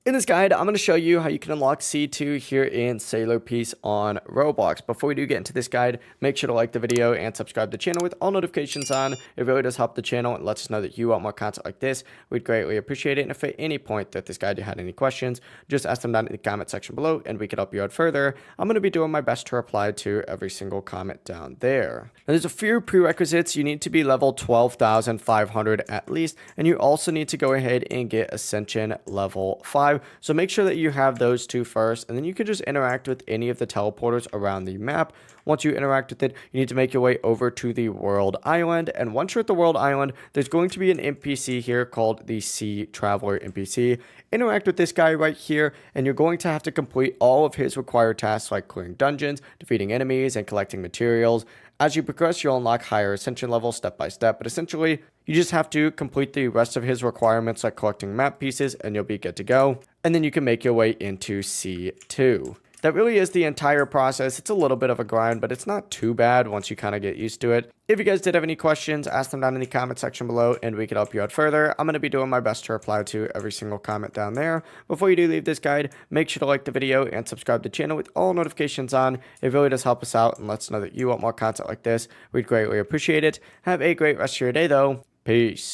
In this guide, I'm going to show you how you can unlock C2 here in Sailor Piece on Roblox. Before we do get into this guide, make sure to like the video and subscribe to the channel with all notifications on. It really does help the channel and lets us know that you want more content like this. We'd greatly appreciate it. And if at any point that this guide you had any questions, just ask them down in the comment section below and we can help you out further. I'm going to be doing my best to reply to every single comment down there. Now, there's a few prerequisites. You need to be level 12,500 at least, and you also need to go ahead and get Ascension level 5. So make sure that you have those two first, and then you can just interact with any of the teleporters around the map. Once you interact with it, you need to make your way over to the World Island, and once you're at the World Island, there's going to be an NPC here called the Sea Traveler NPC. Interact with this guy right here, and you're going to have to complete all of his required tasks like clearing dungeons, defeating enemies, and collecting materials. As you progress, you'll unlock higher ascension levels step by step, but essentially, you just have to complete the rest of his requirements like collecting map pieces, and you'll be good to go. And then you can make your way into C2. That really is the entire process. It's a little bit of a grind, but it's not too bad once you kind of get used to it. If you guys did have any questions, ask them down in the comment section below and we can help you out further. I'm going to be doing my best to reply to every single comment down there. Before you do leave this guide, make sure to like the video and subscribe to the channel with all notifications on. It really does help us out and lets us know that you want more content like this. We'd greatly appreciate it. Have a great rest of your day though. Peace.